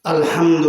الحمد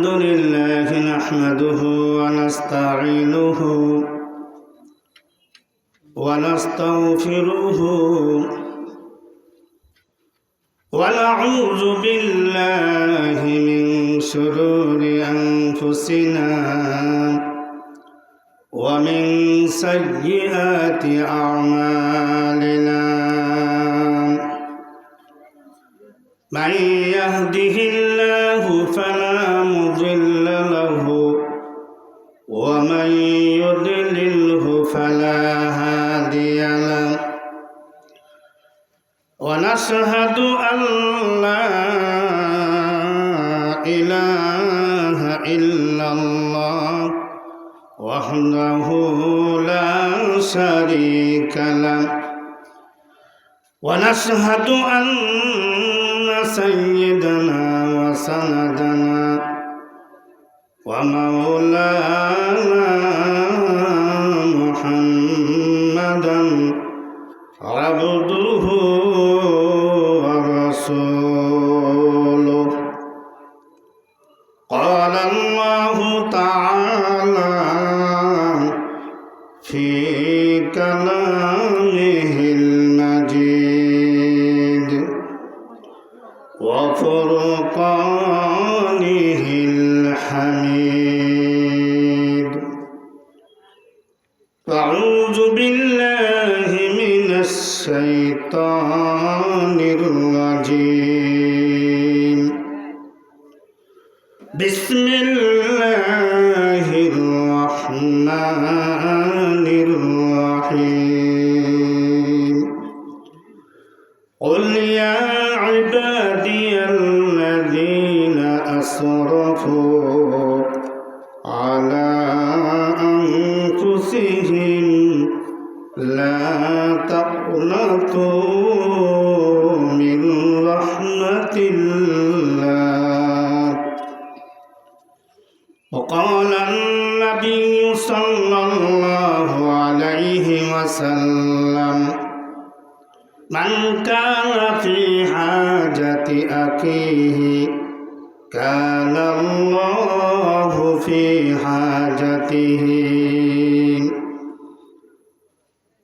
لله نحمده ونستعينه ونستغفره ونعوذ بالله من شرور أنفسنا ومن سيئات أعمالنا من يهده الله فلا مضل له ومن يضلله فلا هادي له ونشهد أن لا إله إلا الله وحده لا شريك له ونشهد أن سيدنا وسندنا ومولانا محمدا عبده ورسوله قال الله تعالى في كلامه المجيد وفرقانه الحميد أعوذ بالله من الشيطان الرجيم بسم الله الرحمن الرحيم قل يا عبادي الذين أسرفوا على أنفسهم لا تقنطوا من رحمة الله وقال النبي صلى الله عليه وسلم من كان في حاجة أخيه كان الله في حاجته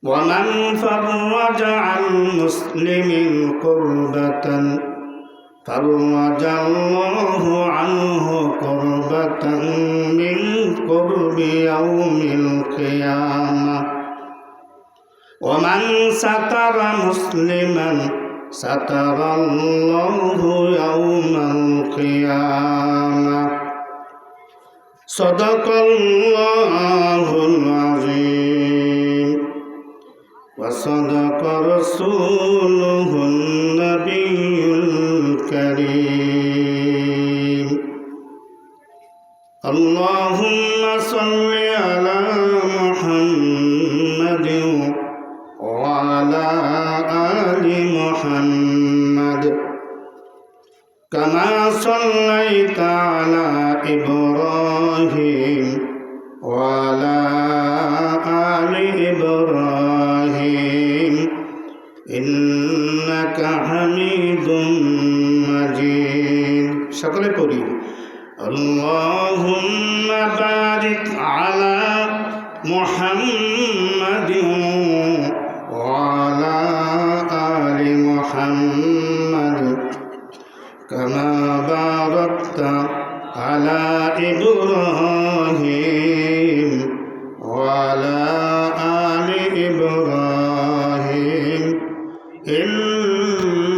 ومن فرج عن مسلم كربة فرج الله عنه كربة من كرب يوم القيامة ومن ستر مسلما ستر الله يوم القيامة صدق الله العظيم وصدق رسوله النبي الكريم اللهم صل على محمد وعلى آل محمد كما صليت على إبراهيم وعلى آل إبراهيم إنك حميد مجيد সকলে পড়ি اللهم بارك على محمد وعلى آل محمد كما باركت على إبراهيم وعلى آل إبراهيم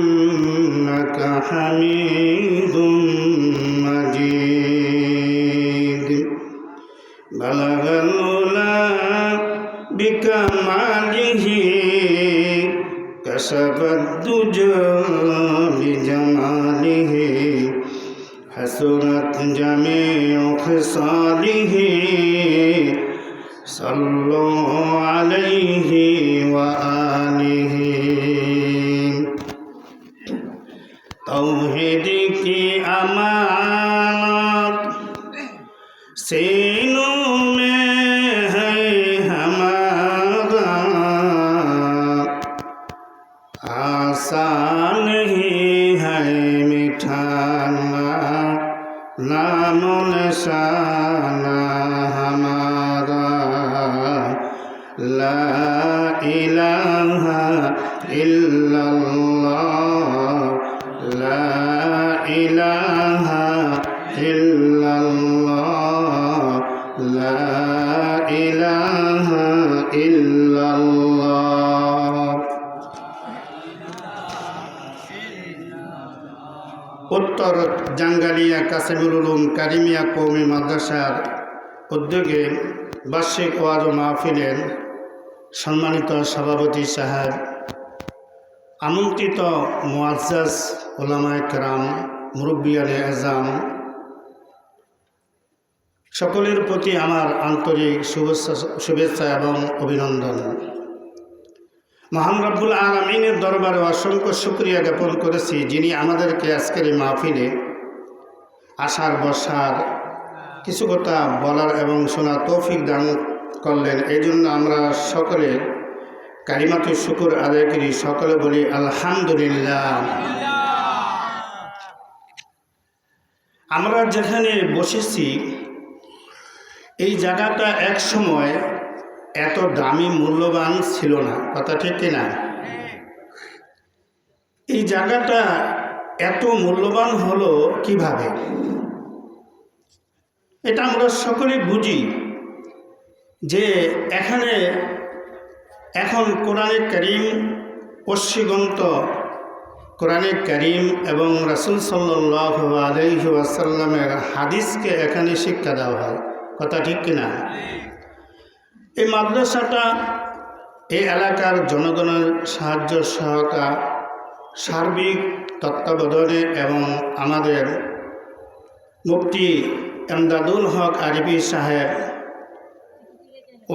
إنك حميد مجيد بلغ العلا بكماله كشف الدجى بجماله حسنت جميع خصاله صلوا عليه وآله توحید کی امانت सीनों में है हमारा निशाना हमारा ला इलाहा इल्लल्लाह ला इलाहा इल्लल्लाह ला इलाहा इल्लल्लाह। উত্তর জাঙ্গালিয়া কাসিমুল উলুম কারিমিয়া কওমি মাদ্রাসার উদ্যোগে বার্ষিক ওয়াজ ও মাহফিলের সম্মানিত সভাপতি সাহেব, আমন্ত্রিত মুআজ্জাজ উলামায়ে কেরাম, মুরব্বিয়ানে আযম, সকলের প্রতি আমার আন্তরিক শুভেচ্ছা এবং অভিনন্দন। মহান রব্বুল আলামিনের দরবারে অসংখ্য শুকরিয়া জ্ঞাপন করেছি, যিনি আমাদেরকে আজকের এই মাহফিলে আসার বসার কিছু কথা বলার এবং শোনার তৌফিক দান করলেন। এই জন্য আমরা সকলে কালিমাতু শুকর আদায় করি, সকলে বলি আলহামদুলিল্লাহ। আমরা যেখানে বসেছি এই জায়গাটা এক সময় এত দামি মূল্যবান ছিল না, কথা ঠিক কিনা? এই জায়গাটা এত মূল্যবান হলো কিভাবে? এটা আমরা সকলে বুঝি যে এখানে এখন কোরআনে কারীম, পশ্চিগন্ত কোরআনে কারীম এবং রাসূল সাল্লাল্লাহু আলাইহি ওয়াসাল্লামের হাদিসকে এখানে শিক্ষা দেওয়া হয়, কথা ঠিক কিনা? এই মাদ্রাসাটা এই এলাকার জনগণের সাহায্য সহায়তা, সার্বিক তত্ত্বাবধানে এবং আমাদের মুফতি এমদাদুল হক আরিফি সাহেব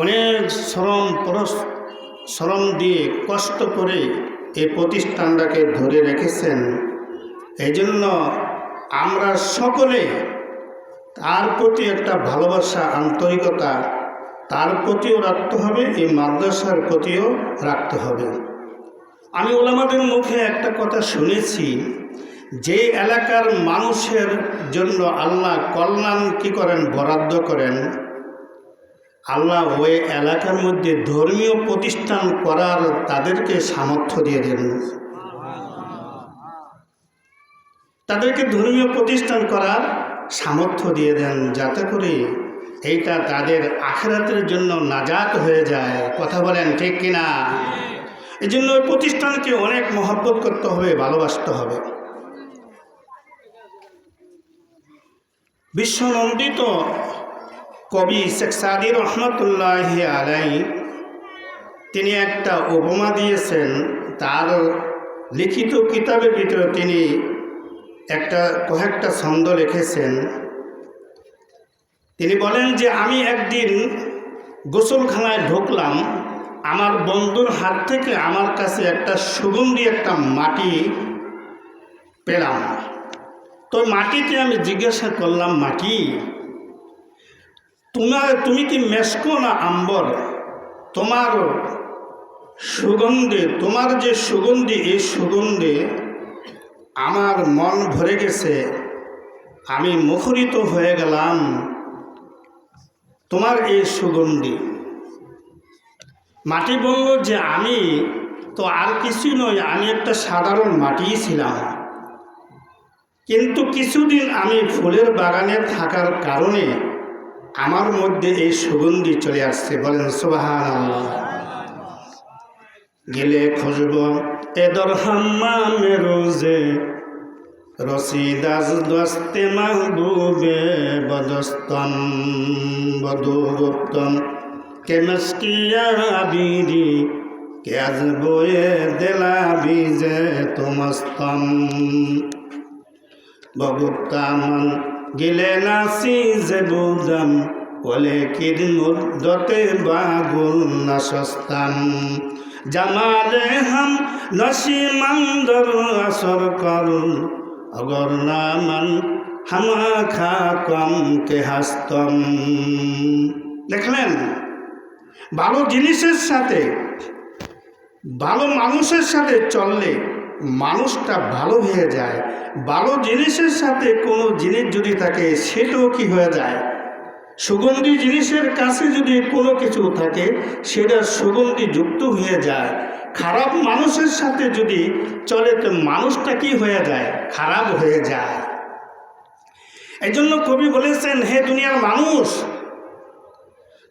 অনেক শ্রম দিয়ে কষ্ট করে এই প্রতিষ্ঠানটাকে ধরে রেখেছেন। এই জন্য আমরা সকলে তার প্রতি একটা ভালোবাসা, আন্তরিকতা তার প্রতিও রাখতে হবে, এই মাদ্রাসার প্রতিও রাখতে হবে। আমি ওলামাদের মুখে একটা কথা শুনেছি, যে এলাকার মানুষের জন্য আল্লাহ কল্যাণ কি করেন, বরাদ্দ করেন, আল্লাহ ওই এলাকার মধ্যে ধর্মীয় প্রতিষ্ঠান করার তাদেরকে সামর্থ্য দিয়ে দেন, তাদেরকে ধর্মীয় প্রতিষ্ঠান করার সামর্থ্য দিয়ে দেন, যাতে করে এইটা তাদের আখিরাতের জন্য নাজাত হয়ে যায়, কথা বলেন ঠিক কিনা? এই জন্য ওই প্রতিষ্ঠানকে অনেক মহব্বত করতে হবে, ভালোবাসতে হবে। বিশ্বনন্দিত কবি শেখ সাদী রহমতুল্লাহি আলাইহি তিনি একটা উপমা দিয়েছেন, তার লিখিত কিতাবের ভিতরে তিনি কয়েকটা ছন্দ লিখেছেন। তিনি বলেন যে আমি একদিন গোসলখানায় ঢুকলাম, আমার বন্ধুর হাত থেকে আমার কাছে একটা সুগন্ধি একটা মাটি পেলাম। তো মাটিতে আমি জিজ্ঞাসা করলাম, মাটি তুমি কি মেশকো না আম্বর? তোমার সুগন্ধে, তোমার যে সুগন্ধি, এই সুগন্ধে আমার মন ভরে গেছে, আমি মুখরিত হয়ে গেলাম তোমার এই সুগন্ধি। মাটি বলল যে আমি তো আর কিছু নই, আমি একটা সাধারণ মাটিই ছিলাম, কিন্তু কিছুদিন আমি ফুলের বাগানে থাকার কারণে আমার মধ্যে এই সুগন্ধি চলে আসছে, বলেন সুবহানাল্লাহ। গেলে খুঁজব এদর হাম্মামে রোজে, রসিদাজ দস্তে মাহবুবে বদস্তম বদুগুপ্তম কে মস্কিয়া আবিরি কে আজ বয়ে দেলা বিজে তুমস্তম বগুপ্তামন গিলে নাসি যে বুদম বলে কির মুদ্দতে বাগুল নাশস্তাম জামালে হাম নসি মন্দর আসর করুন অগর নামান হামা খা কম কে হাস্তম। দেখলেন, ভালো জিনিসের সাথে, ভালো মানুষের সাথে চললে মানুষটা ভালো হয়ে যায়। ভালো জিনিসের সাথে কোনো জিনিস যদি থাকে সেটাও কি হয়ে যায়, সুগন্ধি জিনিসের কাছে যদি কোনো কিছু থাকে সেটা সুগন্ধি যুক্ত হয়ে যায়। খারাপ মানুষের সাথে যদি চলে তো মানুষটা কি হয়ে যায়, খারাপ হয়ে যায়। এই জন্য কবি বলেছেন, হে দুনিয়ার মানুষ,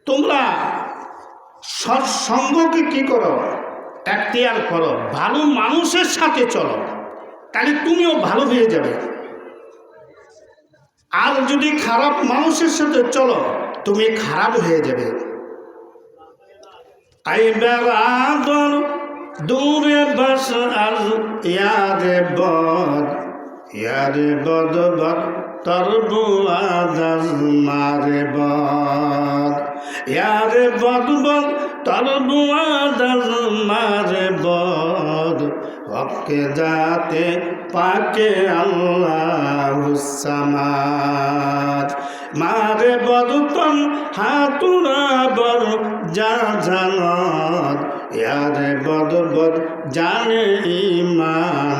তোমরা সৎসঙ্গকে কি করো, এখতিয়ার করো, ভালো মানুষের সাথে চলো, তাহলে তুমিও ভালো হয়ে যাবে। আর যদি খারাপ মানুষের সাথে চলো তুমি খারাপ হয়ে যাবে। আই বেড়াদর দূরে বাস আর ইয়ারে বদ বদ তরবুয়াদাজ মারে বদ, ইয়ারে বদ বদ তরবুয়াদাজ মারে বদ, হকে যাতে পাকে আল্লাহুস সামাদ, মারে বদতন হাতুরা বর যা জানত, ইয়ারে বদ বদ জানে ইমান।